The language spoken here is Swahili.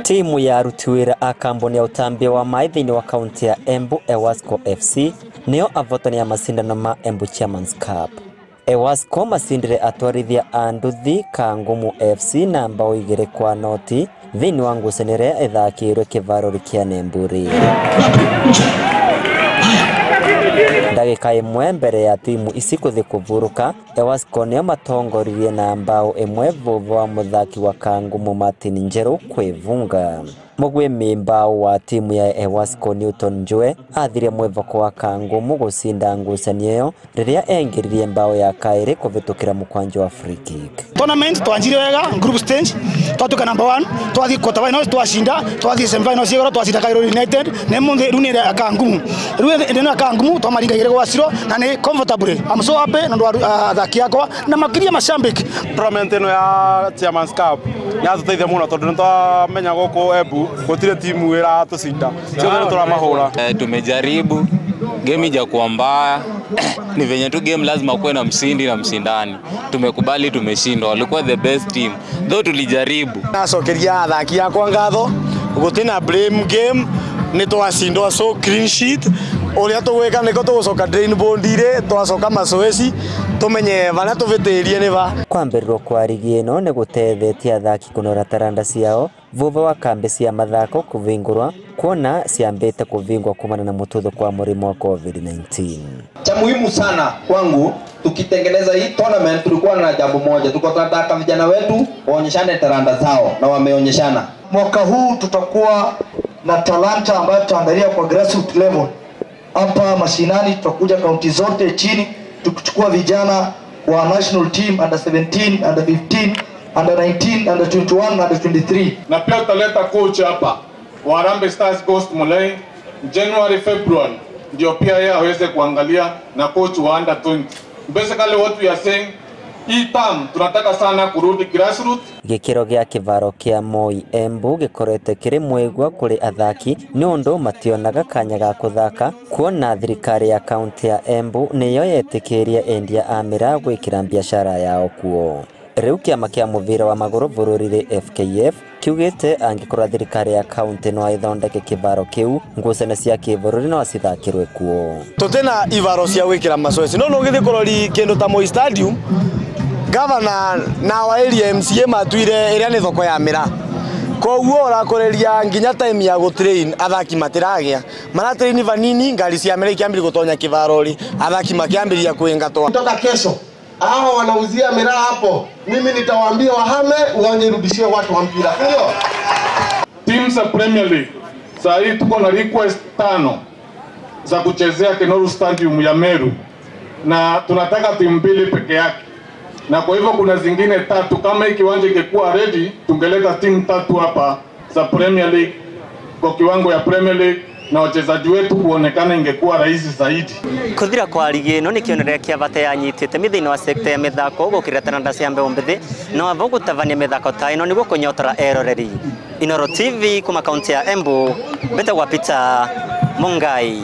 Timu ya aruti wĩra a kambuni ya utambia wa mai thĩinĩ wa kaunti ya Embu Ewasco FC nĩo avotani ya macindano ma Embu Chairman's Cup. Ewasco macindire atwarithia a nduthi ka Ngumu FC na mbao 2-0 thĩinĩ wa ngucanĩro ĩrĩa ĩthakĩirwo kĩvarũri kĩa Nemburi. Ndagĩka ĩmwe mbere ya timu ici kuthi kuvuruka, Ewasco nĩo matongoririe na mbao 1 vũva wa muthaki wa Kangumu Martin Njeru kwĩvunga. Mũgwĩmi mbao wa timu ya Ewasco Newton Njue athire mwĩvoko wa Kangumu gũcinda ngucanio ĩyo rĩrĩa engiririe mbao ya kaĩrĩ kũvĩtũkĩra mũkwanjo wa free kick. Tournament twanjire wega group stage twatuka number 1 twathi quarter finals twashinda twathi semi finals yegoro twashinda Cairo United ne munde runire akangumu rune akangumu twamaringagire gwaciro na ni comfortable. I'm so happy na athaki yakwa na makiria mashambiki. Tournament ino ya Chairman's Cup ya tuteithia muno tondu nitwamenya goko Embu gutire timu ira tucinda cio turamahura. Tumejaribu game ija kuwa mbaya ni venye tu game lazima kuwe na mshindi na mshindani. Tumekubali tumeshindwa, walikuwa the best team though tulijaribu. Nacokeria athaki yakwa ngatho gutina blame game ni twacindwa so clean sheet uria tugwika niko tugucoka drain board ire twacoka mazoezi tumenye varia tuvitirie ni va. Kwambĩrĩrwo kwa rigi ĩno nĩ gũteithĩtie athaki kũnora taranda ciao vũva wa kambi cia mathako kuvingurwa kuona ciambĩte kuvingwa kumana na mũtuthũko wa mũrimũ wa COVID-19. Cha muhimu sana kwangu tukitengeneza hii tournament tulikuwa na jambo moja, tulikuwa tunataka vijana wetu waonyeshane talanta zao na wameonyeshana. Mwaka huu tutakuwa na talanta ambayo tutaangalia kwa grassroots level. Hapa mashinani tutakuja kaunti zote chini tukichukua vijana wa national team under 17, under 15, under 19, under 21, under 23. Na pia tutaleta coach hapa wa Harambee Stars Ghost Mulei January February ndio pia yeye aweze kuangalia na coach wa under 20. Basically what we are saying, hii term tunataka sana kurudi grassroots. Gĩkĩro gĩa kĩvaro kĩa Moi Embu gĩkorete kĩrĩ mwĩgwa kũrĩ athaki nĩ ũndũ mationaga kanya ga kũthaka kuona thirikari ya kaunti ya Embu nĩyo yetĩkĩria endia a mĩraa gwĩkĩra biacara yao kuo. Rĩu kĩama kĩa mũbira wa magũrũ bũrũri-inĩ FKF kiugĩte angĩkorwo thirikari ya kaunti no ithondeke kĩvaro kĩu ngucanio cia kĩbũrũri no cithakĩrwe kuo. Tutena ivaro cia gwĩkĩra mazoezi no ũgĩthie kũrori kĩndũ ta Moi Stadium Governor na wa area MCA matuire ĩrĩa nĩ thoko ya mĩraa. Koguo ũrakoreria nginya time ya gũtrain athaki matiragĩa. Maratrain vanini ngari cia mĩraa ikiambĩrĩria gũtonya kĩvarori athaki makiambĩrĩria kwĩngatwa. Kutoka kesho hao wanauzia miraa hapo, mimi nitawaambia wahame wanirudishie watu wa mpira. Ndio. Teams za Premier League sasa hii tuko na request 5 za kuchezea Kenoru Stadium ya Meru na tunataka timu 2 peke yake. Na kwa hivyo kuna zingine 3 kama hii kiwanja ingekuwa ready tungeleta timu 3 hapa za Premier League kwa kiwango ya Premier League na wachezaji wetu kuonekana ingekuwa rahisi zaidi. Kuthira kwa ligi ĩno nĩ kĩonereria kĩa bata yanyitĩte mĩthĩinĩ wa sekta ya mĩthako gũkĩra taranda cia mbeũ mbĩthĩ no avo gũtabania mĩthako ta ĩno nĩguo kũnyotora eroreri. Inoro TV kuma kaunti ya Embu, Beta Peter Mungai.